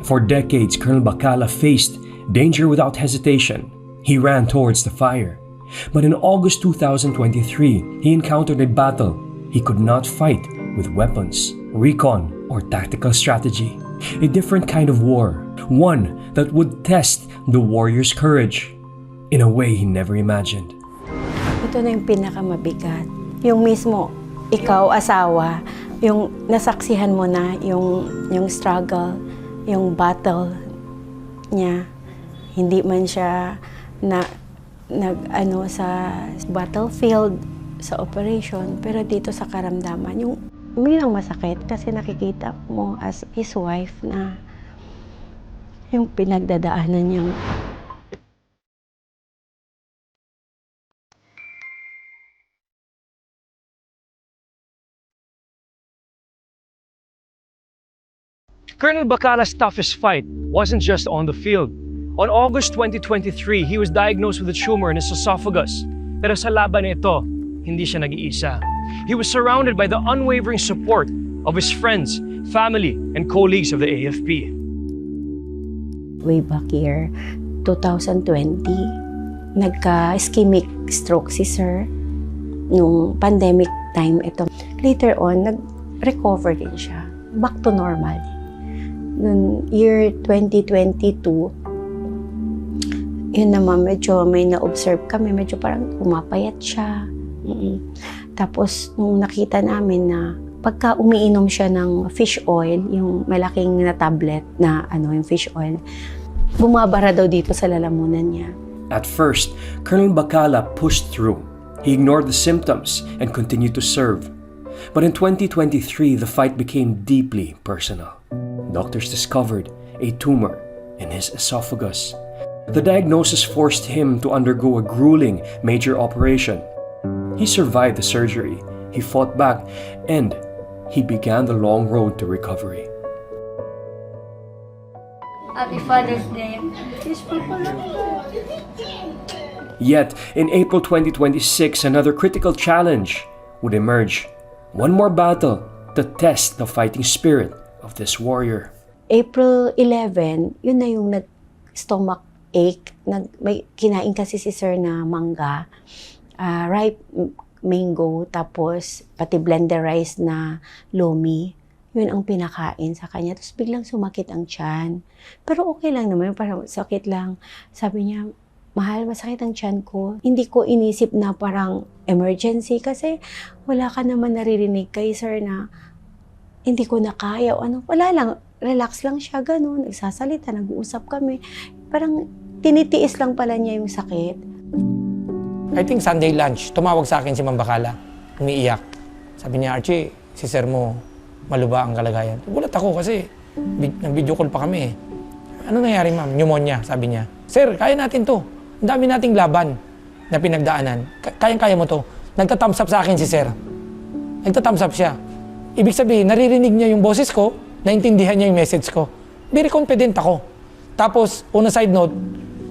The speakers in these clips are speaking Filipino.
For decades, Colonel Bacala faced danger without hesitation. He ran towards the fire. But in August 2023, he encountered a battle he could not fight with weapons, recon, or tactical strategy. A different kind of war, one that would test the warrior's courage in a way he never imagined. Ito na yung pinakamabigat. Yung mismo, ikaw, asawa, yung nasaksihan mo na yung struggle, yung battle niya. Hindi man siya sa battlefield, sa operation, pero dito sa karamdaman, yung lang masakit kasi nakikita mo as his wife na yung pinagdadaanan niyang Colonel Bacala's toughest fight wasn't just on the field. On August 2023, he was diagnosed with a tumor in his esophagus. Pero sa laban na ito, hindi siya nag-iisa. He was surrounded by the unwavering support of his friends, family, and colleagues of the AFP. way back year 2020, nagka-ischemic stroke si sir nung pandemic time ito. Later on, nag-recover din siya. Back to normal. Noong year 2022, yun naman, medyo may na-observe kami, medyo parang umapayat siya. Tapos, nung nakita namin na pagka umiinom siya ng fish oil, yung malaking na tablet na yung fish oil, bumabara daw dito sa lalamunan niya. At first, Colonel Bacala pushed through. He ignored the symptoms and continued to serve. But in 2023, the fight became deeply personal. Doctors discovered a tumor in his esophagus. The diagnosis forced him to undergo a grueling major operation. He survived the surgery, he fought back, and he began the long road to recovery. Happy Father's Day. Yet, in April 2026, another critical challenge would emerge. One more battle to test the fighting spirit of this warrior. April 11, yun na yung nag-stomach ache. May kinain kasi si sir na mangga, ripe mango, tapos pati blender rice na lomi. Yun ang pinakain sa kanya. Tapos biglang sumakit ang tiyan. Pero okay lang naman, parang sakit lang. Sabi niya, mahal, masakit ang tiyan ko. Hindi ko inisip na parang emergency kasi wala ka naman naririnig kay sir na hindi ko na kaya o ano. Wala lang, relax lang siya, ganun. Nagsasalita, nag-uusap kami. Parang tinitiis lang pala niya yung sakit. I think Sunday lunch, tumawag sa akin si Ma'am Bacala, umiiyak. Sabi niya, Archie, si sir mo, maluba ang kalagayan. Gulat ako kasi nag-video call pa kami eh. Ano nangyari ma'am? Pneumonia, sabi niya. Sir, kaya natin to. Ang dami nating laban na pinagdaanan. Kayang-kaya mo to. Nagta-thumbs up sa akin si sir. Nagta-thumbs up siya. Ibig sabihin, naririnig niya yung boses ko, naintindihan niya yung message ko. Very confident ako. Tapos, una side note,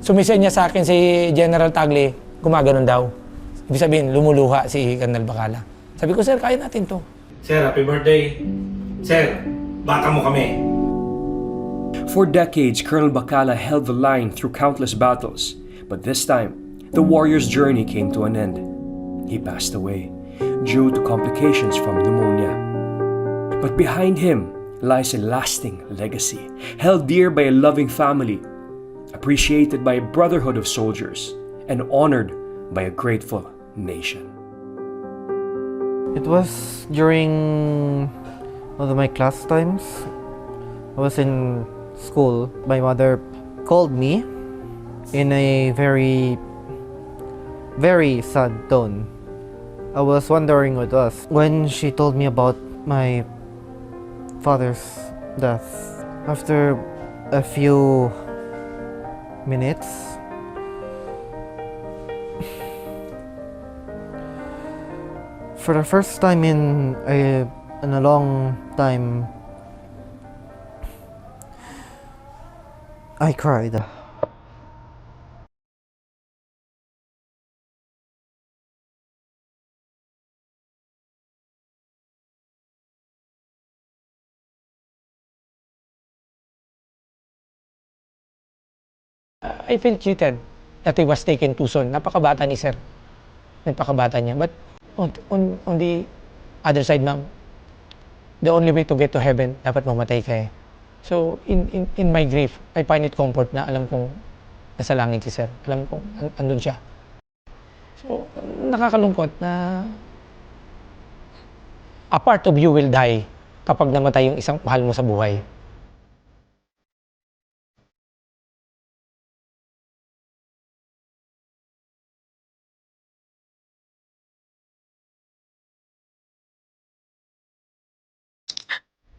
sumisend niya sa akin si General Tagle, gumaganon daw. Ibig sabihin, lumuluha si Colonel Bacala. Sabi ko, sir, kaya natin to. Sir, happy birthday. Sir, bata mo kami. For decades, Colonel Bacala held the line through countless battles. But this time, the warrior's journey came to an end. He passed away due to complications from pneumonia. But behind him lies a lasting legacy, held dear by a loving family, appreciated by a brotherhood of soldiers, and honored by a grateful nation. It was during one of my class times. I was in school. My mother called me in a very, very sad tone. I was wondering what it was when she told me about my father's death. After a few minutes, for the first time in a long time, I cried. I feel cheated that he was taken too soon. Napakabata ni sir. Napakabata niya. But on the other side, ma'am, the only way to get to heaven, dapat mamatay ka eh. So, in my grief, I find it comfort na alam kong nasa langit si sir. Alam kong andun siya. So, nakakalungkot na a part of you will die kapag namatay yung isang mahal mo sa buhay.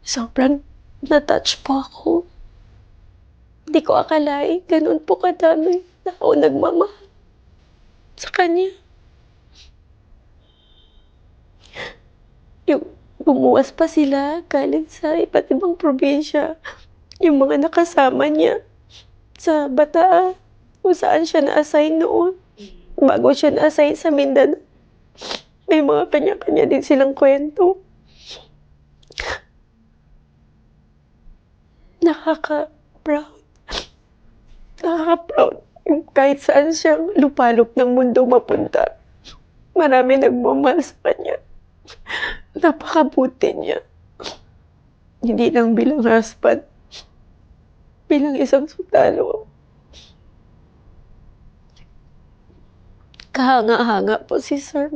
Sobrang na-touch po ako. Hindi ko akalain ganun po kadami na ako nagmamahal sa kanya. Yung bumuwas pa sila galing sa iba't ibang probinsya. Yung mga nakasama niya sa Bataan, kung saan siya na-assign noon. Bago siya na-assign sa Mindanao, may mga kanya-kanya din silang kwento. Nakaka-proud. Nakaka-proud. Yung kahit saan siyang lupalop ng mundo mapunta, marami nagmamahal sa kanya. Napakabuti niya. Hindi lang bilang husband, bilang isang sundalo. Kahanga-hanga po si Sir.